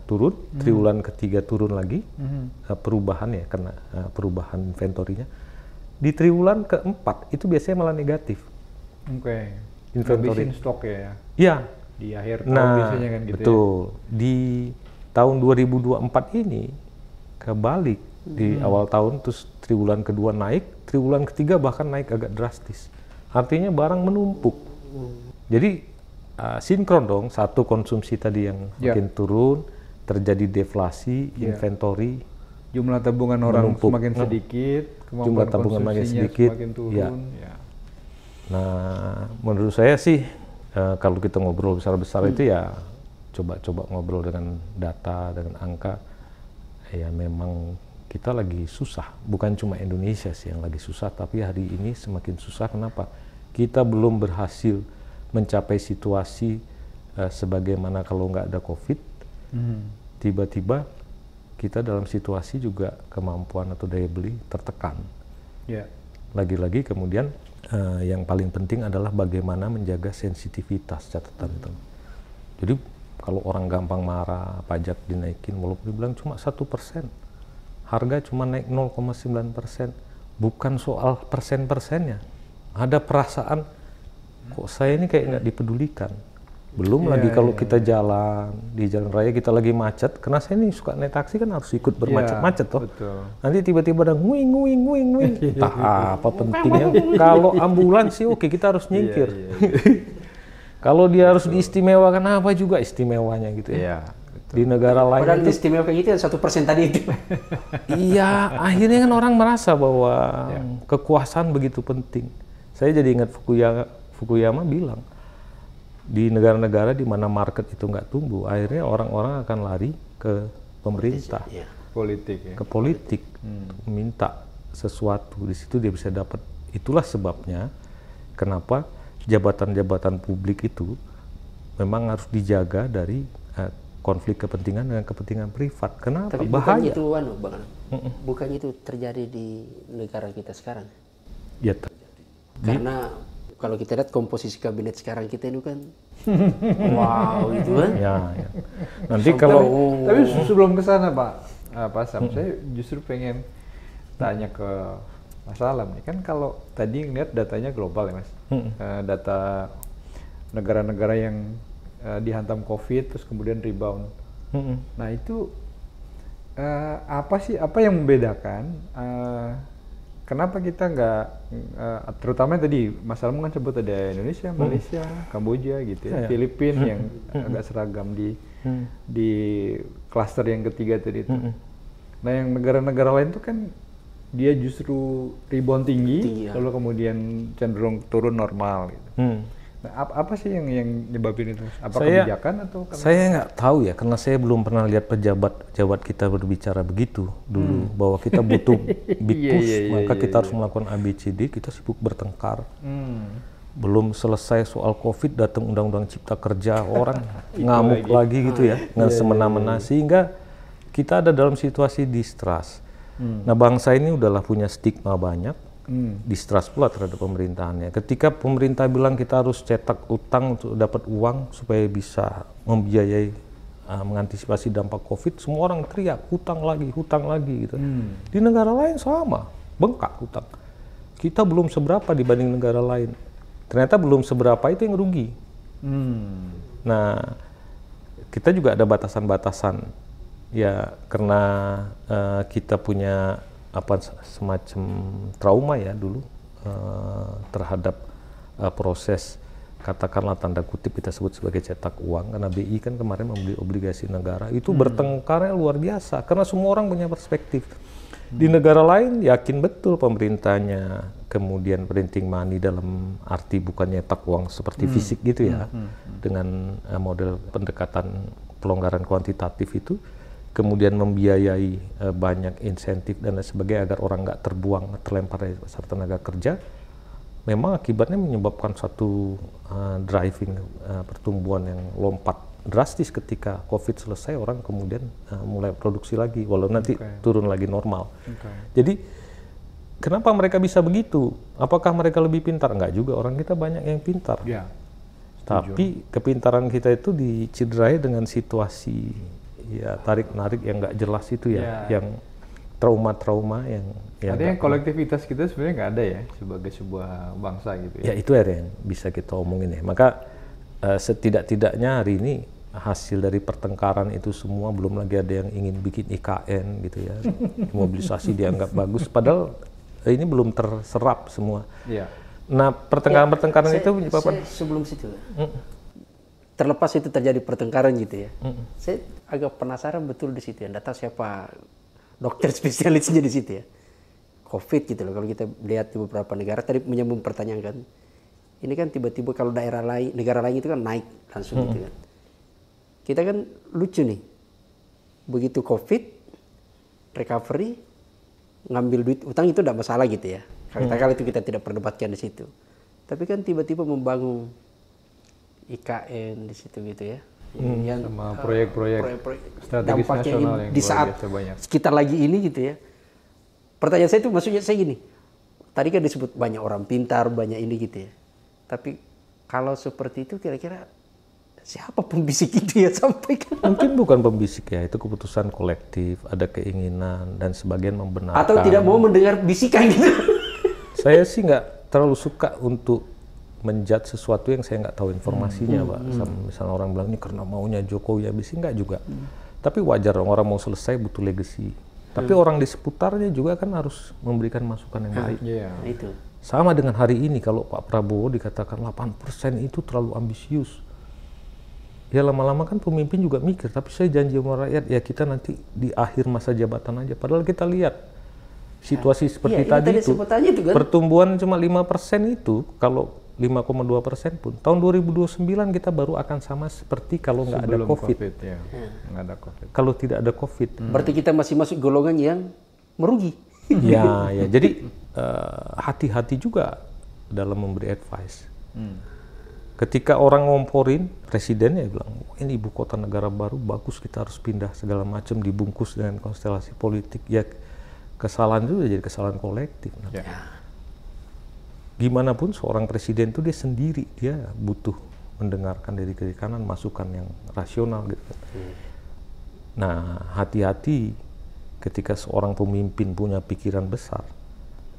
turun, triwulan ketiga turun lagi, perubahan ya, karena perubahan inventorinya. Di triwulan keempat itu biasanya malah negatif. Oke. Inventory. Ngabisin stok ya? Iya. Di akhir tahun biasanya kan gitu. Betul. Di tahun 2024 ini kebalik. Di awal tahun terus triwulan kedua naik, triwulan ketiga bahkan naik agak drastis. Artinya barang menumpuk. Jadi sinkron dong, satu konsumsi tadi yang makin turun, terjadi deflasi, inventory, jumlah tabungan orang menumpuk. semakin sedikit, Jumlah tabungan makin sedikit, semakin turun. Ya. Nah, menurut saya sih kalau kita ngobrol besar-besar itu ya coba-coba ngobrol dengan data, dengan angka. Ya memang kita lagi susah, bukan cuma Indonesia sih yang lagi susah, tapi hari ini semakin susah. Kenapa? Kita belum berhasil mencapai situasi sebagaimana kalau nggak ada COVID, tiba-tiba kita dalam situasi juga kemampuan atau daya beli tertekan. Yeah. Lagi-lagi kemudian yang paling penting adalah bagaimana menjaga sensitivitas catatan itu. Jadi kalau orang gampang marah, pajak dinaikin, walaupun dibilang cuma 1%, harga cuma naik 0,9%, bukan soal persen-persennya. Ada perasaan, kok saya ini kayak nggak dipedulikan. Belum lagi kalau kita jalan, di jalan raya kita lagi macet, karena saya ini suka naik taksi kan harus ikut bermacet-macet toh. Betul. Nanti tiba-tiba ada nguing. Entah apa pentingnya. Kalau ambulans sih oke, kita harus nyingkir. Kalau dia harus diistimewakan, apa juga istimewanya gitu ya. Di negara lain padahal itu istimewa kayak gitu 1% tadi itu. Iya, akhirnya kan orang merasa bahwa kekuasaan begitu penting. Saya jadi ingat Fukuyama bilang, di negara-negara di mana market itu nggak tumbuh, akhirnya orang-orang akan lari ke pemerintah, politik ya? ke politik, minta sesuatu. Di situ dia bisa dapat. Itulah sebabnya kenapa jabatan-jabatan publik itu memang harus dijaga dari konflik kepentingan dengan kepentingan privat. Kenapa? Tapi bahaya. bukan itu, Bang. Bukan itu terjadi di negara kita sekarang. Ya terjadi. Karena kalau kita lihat komposisi kabinet sekarang kita ini kan, wow itu kan. Ya. Nanti kalau tapi sebelum ke sana Pak Sam, saya justru pengen tanya ke Mas Alam nih, kan kalau tadi ngeliat datanya global ya Mas, data negara-negara yang dihantam COVID terus kemudian rebound. Nah itu apa yang membedakan? Kenapa kita nggak, terutama tadi Mas Almo kan sebut ada Indonesia, Malaysia, Kamboja gitu ya, Filipina yang agak seragam di klaster yang ketiga tadi itu. Nah yang negara-negara lain itu kan dia justru rebound tinggi, lalu kemudian cenderung turun normal gitu. Nah, apa sih yang nyebabin itu? Apa kebijakan atau? Saya nggak tahu ya, karena saya belum pernah lihat pejabat kita berbicara begitu dulu, bahwa kita butuh big push, maka kita harus melakukan ABCD, kita sibuk bertengkar. Belum selesai soal COVID, datang undang-undang cipta kerja, orang ngamuk lagi gitu ya, dengan semena-mena, sehingga kita ada dalam situasi distrust. Nah bangsa ini udahlah punya stigma banyak, distrust pula terhadap pemerintahannya. Ketika pemerintah bilang kita harus cetak utang untuk dapat uang supaya bisa membiayai mengantisipasi dampak COVID, semua orang teriak hutang lagi gitu. Di negara lain sama, bengkak hutang. Kita belum seberapa dibanding negara lain. Ternyata belum seberapa itu yang rugi. Nah, kita juga ada batasan-batasan. Ya, karena kita punya semacam trauma ya dulu terhadap proses, katakanlah tanda kutip kita sebut sebagai cetak uang, karena BI kan kemarin membeli obligasi negara, itu bertengkarnya luar biasa karena semua orang punya perspektif. Di negara lain yakin betul pemerintahnya kemudian printing money dalam arti bukan nyetak uang seperti fisik gitu ya, dengan model pendekatan pelonggaran kuantitatif itu, kemudian membiayai banyak insentif dan lain sebagainya agar orang nggak terbuang, terlempar dari pasar tenaga kerja. Memang akibatnya menyebabkan satu driving pertumbuhan yang lompat drastis. Ketika COVID selesai, orang kemudian mulai produksi lagi, walau nanti turun lagi normal. Jadi kenapa mereka bisa begitu? Apakah mereka lebih pintar? Enggak juga, orang kita banyak yang pintar. Tapi kepintaran kita itu dicederai dengan situasi ya tarik-menarik yang nggak jelas itu ya, yang trauma-trauma yang ada yang kolektivitas kita sebenarnya nggak ada ya sebagai sebuah bangsa gitu ya. Ya itu yang bisa kita omongin ya. Maka setidak-tidaknya hari ini hasil dari pertengkaran itu semua, belum lagi ada yang ingin bikin IKN gitu ya, mobilisasi dianggap bagus, padahal ini belum terserap semua. Nah pertengkaran-pertengkaran itu menyebabkan sebelum situ. Terlepas itu terjadi pertengkaran gitu ya, saya agak penasaran betul di situ ya. Nggak tahu siapa dokter spesialisnya di situ ya, COVID gitu loh. Kalau kita lihat di beberapa negara, tadi menyambung pertanyaan kan, ini kan tiba-tiba kalau daerah lain, negara lain itu kan naik langsung gitu kan. Kita kan lucu nih, begitu COVID, recovery, ngambil duit utang itu tidak masalah gitu ya. Kali-kali itu kita tidak perdebatkan di situ. Tapi kan tiba-tiba membangun IKN di situ gitu ya. Yang sama proyek-proyek strategis nasional yang di saat banyak. Sekitar lagi ini gitu ya. Pertanyaan saya itu maksudnya saya gini. Tadi kan disebut banyak orang pintar, banyak ini gitu ya. Tapi kalau seperti itu kira-kira siapa pembisik itu ya sampaikan? Mungkin bukan pembisik ya, itu keputusan kolektif, ada keinginan dan sebagian membenarkan. Atau tidak mau mendengar bisikan gitu. Saya sih nggak terlalu suka untuk menjudge sesuatu yang saya nggak tahu informasinya, Pak. Misalnya orang bilang ini karena maunya Jokowi habis, nggak juga. Tapi wajar orang mau selesai butuh legacy. Tapi orang di seputarnya juga kan harus memberikan masukan yang baik. Itu. Sama dengan hari ini, kalau Pak Prabowo dikatakan 8% itu terlalu ambisius. Ya lama-lama kan pemimpin juga mikir, tapi saya janji sama rakyat, ya kita nanti di akhir masa jabatan aja. Padahal kita lihat situasi seperti tadi itu, kan? Pertumbuhan cuma 5% itu, kalau 5,2% pun, tahun 2029 kita baru akan sama seperti kalau nggak ada COVID. Nggak ada COVID. Kalau tidak ada COVID. Berarti kita masih masuk golongan yang merugi. Ya, jadi hati-hati juga dalam memberi advice. Ketika orang ngomporin, presidennya bilang, ini ibu kota negara baru, bagus, kita harus pindah segala macam, dibungkus dengan konstelasi politik. Ya, kesalahan itu udah jadi kesalahan kolektif. Gimana pun seorang presiden itu dia sendiri, dia butuh mendengarkan dari kiri kanan masukan yang rasional gitu. Nah, hati-hati ketika seorang pemimpin punya pikiran besar,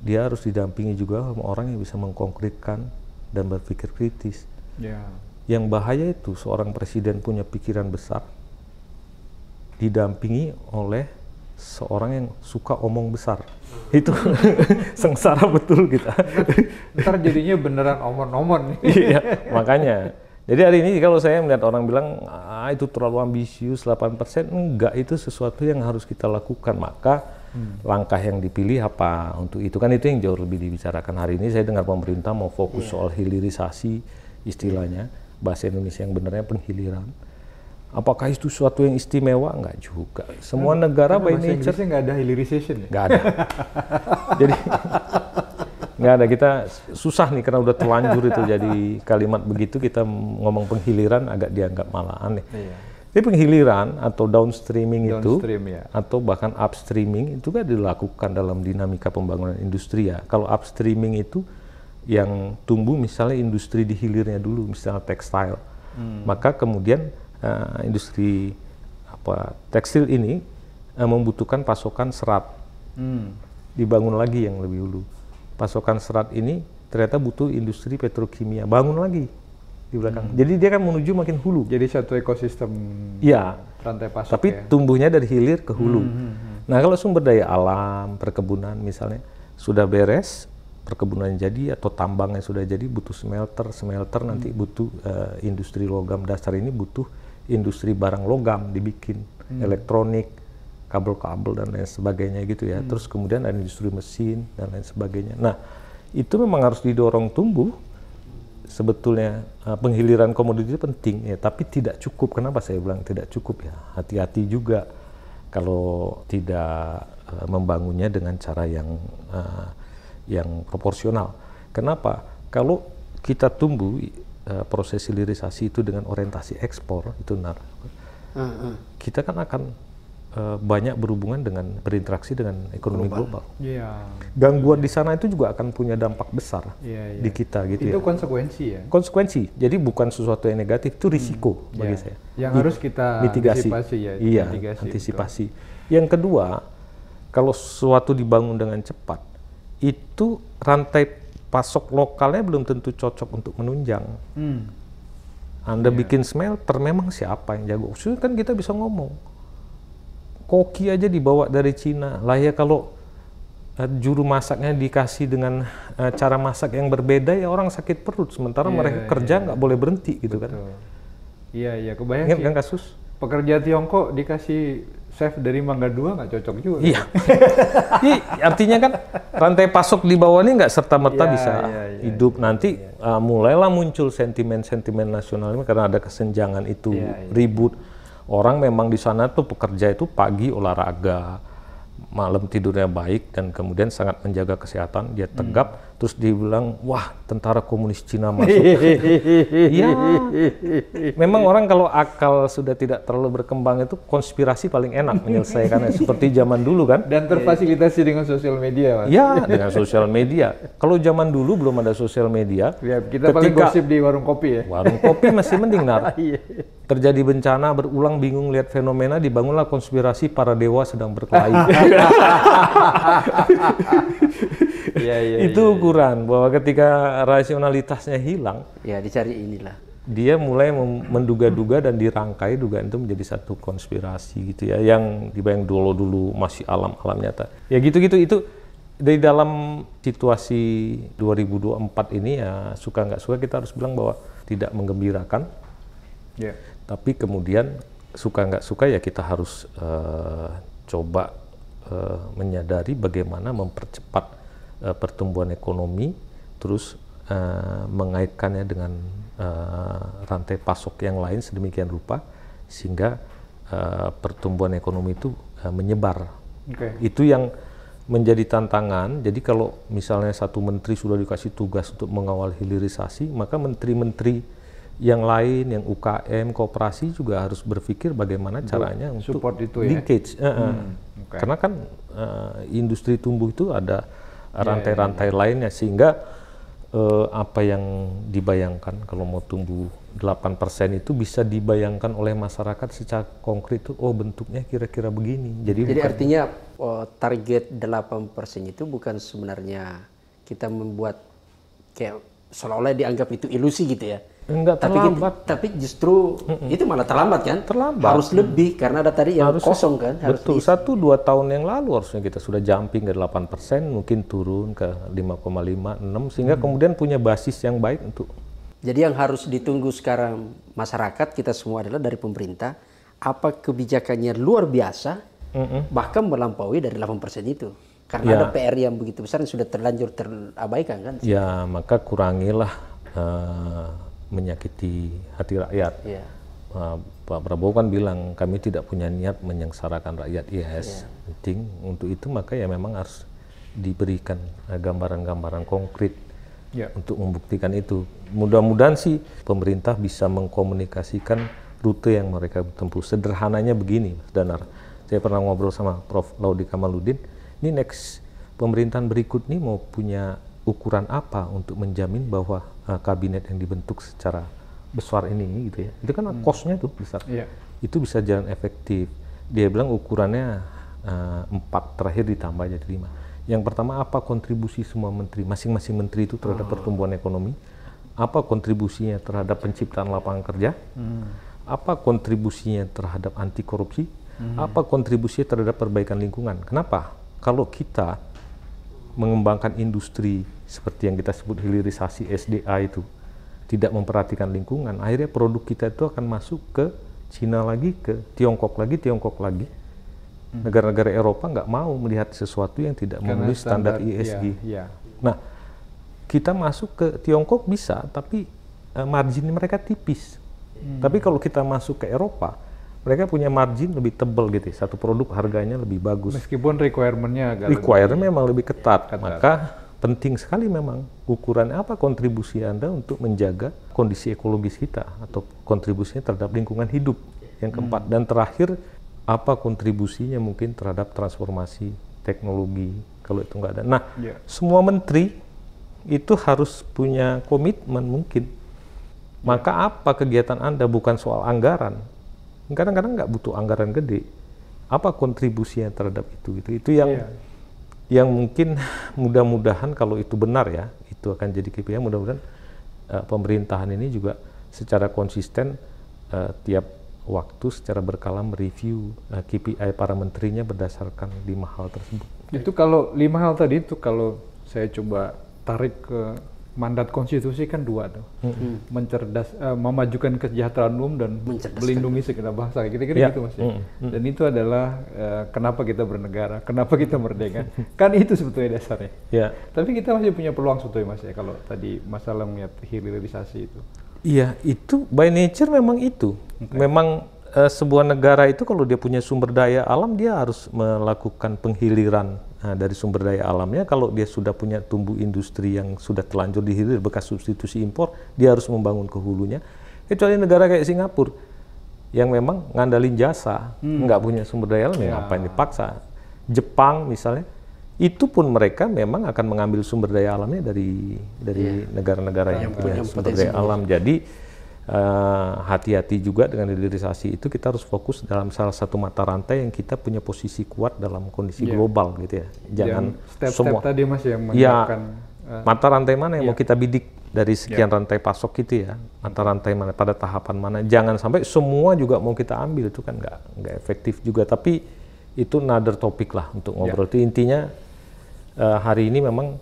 dia harus didampingi juga sama orang yang bisa mengkonkretkan dan berpikir kritis. Yang bahaya itu seorang presiden punya pikiran besar, didampingi oleh seorang yang suka omong besar. Itu sengsara betul kita. Ntar jadinya beneran omon-omon. Iya, makanya. Jadi hari ini kalau saya melihat orang bilang, itu terlalu ambisius 8%, enggak, itu sesuatu yang harus kita lakukan. Maka langkah yang dipilih apa untuk itu, kan itu yang jauh lebih dibicarakan. Hari ini saya dengar pemerintah mau fokus soal hilirisasi, istilahnya, bahasa Indonesia yang benarnya penghiliran. Apakah itu sesuatu yang istimewa? Enggak juga. Semua negara by nature. Bahasa Inggrisnya nggak ada hilirization ya? Nggak ada. Jadi nggak ada, kita susah nih karena udah terlanjur itu jadi kalimat begitu, kita ngomong penghiliran agak dianggap malah aneh. Iya. Jadi penghiliran atau downstreaming itu, atau bahkan upstreaming itu kan dilakukan dalam dinamika pembangunan industri ya. Kalau upstreaming itu yang tumbuh misalnya industri di hilirnya dulu, misalnya tekstil, maka kemudian industri tekstil ini membutuhkan pasokan serat, dibangun lagi yang lebih dulu. Pasokan serat ini ternyata butuh industri petrokimia, bangun lagi di belakang. Jadi dia kan menuju makin hulu. Jadi satu ekosistem rantai pasok. Tapi tumbuhnya dari hilir ke hulu. Nah kalau sumber daya alam, perkebunan misalnya sudah beres, perkebunan jadi atau tambangnya sudah jadi, butuh smelter nanti butuh industri logam dasar ini, butuh industri barang logam dibikin, elektronik, kabel-kabel dan lain sebagainya gitu ya. Terus kemudian ada industri mesin dan lain sebagainya. Nah itu memang harus didorong tumbuh. Sebetulnya penghiliran komoditi penting ya, tapi tidak cukup. Kenapa saya bilang tidak cukup ya? Hati-hati juga kalau tidak membangunnya dengan cara yang proporsional. Kenapa? Kalau kita tumbuh proses hilirisasi itu dengan orientasi ekspor, itu benar. Kita kan akan banyak berhubungan dengan berinteraksi dengan ekonomi global. Gangguan di sana itu juga akan punya dampak besar di kita gitu. Itu konsekuensi ya? Konsekuensi. Jadi bukan sesuatu yang negatif, itu risiko bagi saya. Yang harus kita antisipasi ya. Iya, antisipasi. Yang kedua, kalau sesuatu dibangun dengan cepat, itu rantai pasok lokalnya belum tentu cocok untuk menunjang. Anda bikin smelter, memang siapa yang jago? Sudah kan kita bisa ngomong. Koki aja dibawa dari Cina. Lah ya kalau juru masaknya dikasih dengan cara masak yang berbeda, ya orang sakit perut. Sementara mereka kerja nggak boleh berhenti gitu kan. Iya, kebayang Ingat sih. kan kasus? Pekerja Tiongkok dikasih chef dari Mangga 2 nggak cocok juga. Iya. Artinya kan rantai pasok di bawah ini nggak serta-merta bisa hidup. Nanti mulailah muncul sentimen-sentimen nasional ini karena ada kesenjangan itu, ribut. Orang memang di sana tuh pekerja itu pagi olahraga, malam tidurnya baik, dan kemudian sangat menjaga kesehatan, dia tegap, terus dibilang, wah tentara komunis Cina masuk. Iya, memang orang kalau akal sudah tidak terlalu berkembang itu konspirasi paling enak menyelesaikannya, seperti zaman dulu kan. Dan terfasilitasi dengan sosial media, Mas. Ya, dengan sosial media. Kalau zaman dulu belum ada sosial media, kita paling gosip di warung kopi ya. Warung kopi masih mending, Nar. Terjadi bencana, berulang, bingung lihat fenomena, dibangunlah konspirasi para dewa sedang berkelahi. Itu ukuran bahwa ketika rasionalitasnya hilang, ya dicari inilah. Dia mulai menduga-duga dan dirangkai dugaan itu menjadi satu konspirasi gitu ya, yang dibayang dulu masih alam-alam nyata. Ya gitu-gitu, itu dari dalam situasi 2024 ini ya, suka nggak suka kita harus bilang bahwa tidak menggembirakan. Tapi kemudian suka nggak suka ya kita harus coba menyadari bagaimana mempercepat pertumbuhan ekonomi, terus mengaitkannya dengan rantai pasok yang lain sedemikian rupa sehingga pertumbuhan ekonomi itu menyebar. Itu yang menjadi tantangan. Jadi kalau misalnya satu menteri sudah dikasih tugas untuk mengawal hilirisasi, maka menteri-menteri yang lain, yang UKM, koperasi juga harus berpikir bagaimana caranya untuk support itu ya. Linkage. Karena kan industri tumbuh itu ada rantai-rantai lainnya, sehingga apa yang dibayangkan kalau mau tumbuh 8% itu bisa dibayangkan oleh masyarakat secara konkret itu, oh bentuknya kira-kira begini. Jadi artinya target 8% itu bukan sebenarnya kita membuat kayak seolah-olah dianggap itu ilusi gitu ya. Enggak terlambat. Tapi justru itu malah terlambat kan? Terlambat. Harus lebih karena ada tadi yang Harus kosong kan? Harus betul, 1-2 tahun yang lalu harusnya kita sudah jumping ke 8%, mungkin turun ke 5,5, 6, sehingga kemudian punya basis yang baik untuk. Jadi yang harus ditunggu sekarang masyarakat kita semua adalah dari pemerintah, apa kebijakannya luar biasa, bahkan melampaui dari 8% itu. Karena ada PR yang begitu besar yang sudah terlanjur terabaikan kan? Ya, maka kurangilah menyakiti hati rakyat. Pak Prabowo kan bilang kami tidak punya niat menyengsarakan rakyat. Yes, penting untuk itu maka ya memang harus diberikan gambaran-gambaran konkret untuk membuktikan itu. Mudah-mudahan sih pemerintah bisa mengkomunikasikan rute yang mereka tempuh. Sederhananya begini, Mas Danar. Saya pernah ngobrol sama Prof. Laudy Kamaluddin. Ini next pemerintahan berikut nih mau punya ukuran apa untuk menjamin bahwa kabinet yang dibentuk secara besar ini gitu ya, itu kan cost-nya tuh besar, itu bisa jalan efektif. Dia bilang ukurannya 4, terakhir ditambah jadi 5. Yang pertama, apa kontribusi semua menteri, masing-masing menteri itu terhadap pertumbuhan ekonomi, apa kontribusinya terhadap penciptaan lapangan kerja, apa kontribusinya terhadap anti korupsi, apa kontribusinya terhadap perbaikan lingkungan. Kenapa? Kalau kita mengembangkan industri seperti yang kita sebut hilirisasi SDA itu, tidak memperhatikan lingkungan, akhirnya produk kita itu akan masuk ke Cina lagi, ke Tiongkok lagi. Negara-negara Eropa nggak mau melihat sesuatu yang tidak memenuhi standar ESG. Nah, kita masuk ke Tiongkok bisa, tapi margin mereka tipis. Tapi kalau kita masuk ke Eropa, mereka punya margin lebih tebal gitu, satu produk harganya lebih bagus. Meskipun requirement-nya agak memang lebih ketat. Maka penting sekali memang ukuran apa kontribusi Anda untuk menjaga kondisi ekologis kita atau kontribusinya terhadap lingkungan hidup. Yang keempat dan terakhir, apa kontribusinya mungkin terhadap transformasi teknologi kalau itu nggak ada. Nah, semua menteri itu harus punya komitmen mungkin. Maka apa kegiatan Anda bukan soal anggaran. Kadang-kadang nggak butuh anggaran gede. Apa kontribusinya terhadap itu? Itu yang mungkin mudah-mudahan kalau itu benar ya, itu akan jadi KPI. Mudah-mudahan pemerintahan ini juga secara konsisten tiap waktu secara berkala mereview KPI para menterinya berdasarkan 5 hal tersebut. Itu kalau 5 hal tadi itu kalau saya coba tarik ke mandat konstitusi kan 2 tuh, memajukan kesejahteraan umum dan melindungi segenap bangsa, kira-kira gitu Mas. Dan itu adalah kenapa kita bernegara, kenapa kita merdeka, kan itu sebetulnya dasarnya. Tapi kita masih punya peluang sebetulnya Mas ya, kalau tadi masalah melihat hilirisasi itu. Iya, itu by nature memang itu. Memang sebuah negara itu kalau dia punya sumber daya alam, dia harus melakukan penghiliran dari sumber daya alamnya. Kalau dia sudah punya tumbuh industri yang sudah telanjur dihilir bekas substitusi impor, dia harus membangun ke hulunya. Kecuali negara kayak Singapura yang memang ngandalin jasa, nggak punya sumber daya alam, ya ngapain dipaksa. Jepang misalnya, itu pun mereka memang akan mengambil sumber daya alamnya dari negara-negara yang punya sumber daya alam. Jadi hati-hati juga dengan hilirisasi itu. Kita harus fokus dalam salah satu mata rantai yang kita punya posisi kuat dalam kondisi global gitu ya. Jangan step-step tadi Mas yang menyiapkan mata rantai mana yang mau kita bidik dari sekian rantai pasok gitu ya. Mata rantai mana, pada tahapan mana. Jangan sampai semua juga mau kita ambil, itu kan nggak efektif juga. Tapi itu another topik lah untuk ngobrol. Itu intinya hari ini memang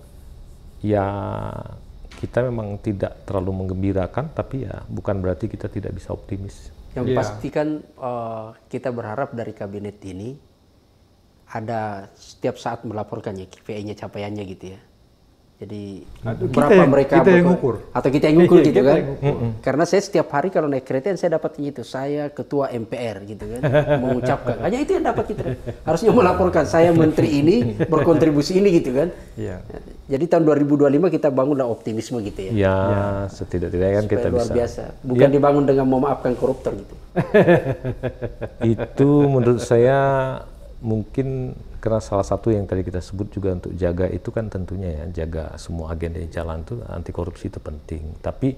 ya kita memang tidak terlalu menggembirakan, tapi ya bukan berarti kita tidak bisa optimis. Yang pasti kan kita berharap dari kabinet ini ada setiap saat melaporkan ya KPI-nya, capaiannya gitu ya. Jadi berapa mereka kita yang ngukur, atau kita yang ngukur gitu kan. Karena saya setiap hari kalau naik kereta saya dapatnya itu, saya ketua MPR gitu kan, mengucapkan hanya itu yang dapat kita. Harusnya melaporkan saya menteri ini berkontribusi ini gitu kan. Jadi tahun 2025 kita bangunlah optimisme gitu ya. Setidak-tidaknya kan kita luar bisa. biasa. Bukan dibangun dengan memaafkan koruptor gitu. Itu menurut saya mungkin karena salah satu yang tadi kita sebut juga untuk jaga itu kan tentunya ya, jaga semua agenda yang jalan itu, anti korupsi itu penting. Tapi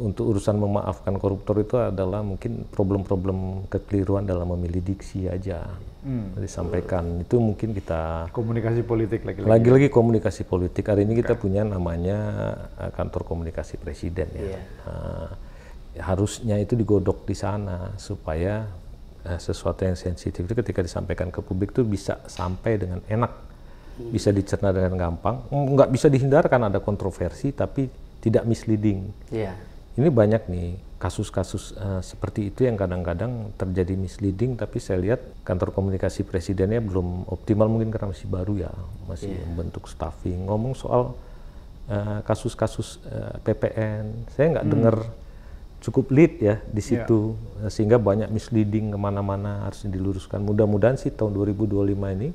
untuk urusan memaafkan koruptor itu adalah mungkin problem-problem kekeliruan dalam memilih diksi aja. Disampaikan itu mungkin kita komunikasi politik lagi-lagi komunikasi politik. Hari ini kita punya namanya kantor komunikasi presiden ya. harusnya itu digodok di sana supaya sesuatu yang sensitif itu ketika disampaikan ke publik tuh bisa sampai dengan enak, bisa dicerna dengan gampang, nggak bisa dihindarkan ada kontroversi tapi tidak misleading. Ini banyak nih kasus-kasus seperti itu yang kadang-kadang terjadi misleading, tapi saya lihat kantor komunikasi presidennya belum optimal, mungkin karena masih baru ya, masih membentuk staffing. Ngomong soal kasus-kasus PPN, saya nggak dengar cukup lead ya di situ, sehingga banyak misleading kemana-mana, harus diluruskan. Mudah-mudahan sih tahun 2025 ini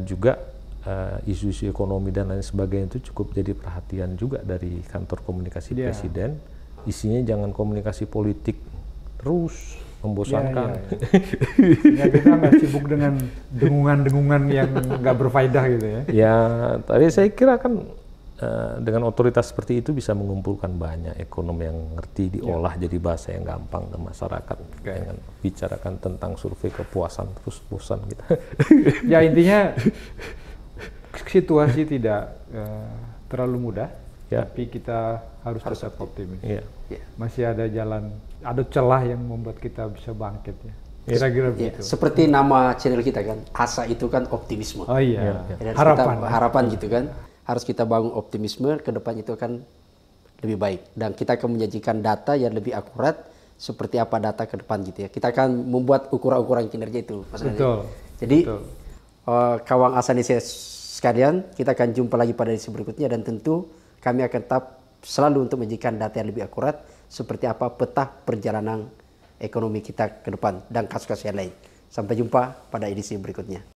juga isu-isu ekonomi dan lain sebagainya itu cukup jadi perhatian juga dari kantor komunikasi presiden. Isinya jangan komunikasi politik terus membosankan. Ya, kita nggak sibuk dengan dengungan-dengungan yang nggak berfaedah gitu ya. Ya, tapi saya kira kan dengan otoritas seperti itu bisa mengumpulkan banyak ekonom yang ngerti, diolah jadi bahasa yang gampang ke masyarakat. Jangan bicarakan tentang survei kepuasan terus bosan gitu. Ya, intinya situasi tidak terlalu mudah, tapi kita harus tetap optimis. Masih ada jalan, ada celah yang membuat kita bisa bangkit ya. Kira-kira begitu. Seperti nama channel kita kan, asa itu kan optimisme. Oh iya, harapan gitu kan. Harus kita bangun optimisme, ke depan itu akan lebih baik. Dan kita akan menyajikan data yang lebih akurat, seperti apa data ke depan gitu ya. Kita akan membuat ukuran-ukuran kinerja itu. Betul. Jadi, kawan Asanese sekalian, kita akan jumpa lagi pada edisi berikutnya, dan tentu kami akan tetap selalu untuk menyajikan data yang lebih akurat, seperti apa peta perjalanan ekonomi kita ke depan, dan kasus-kasus yang lain. Sampai jumpa pada edisi berikutnya.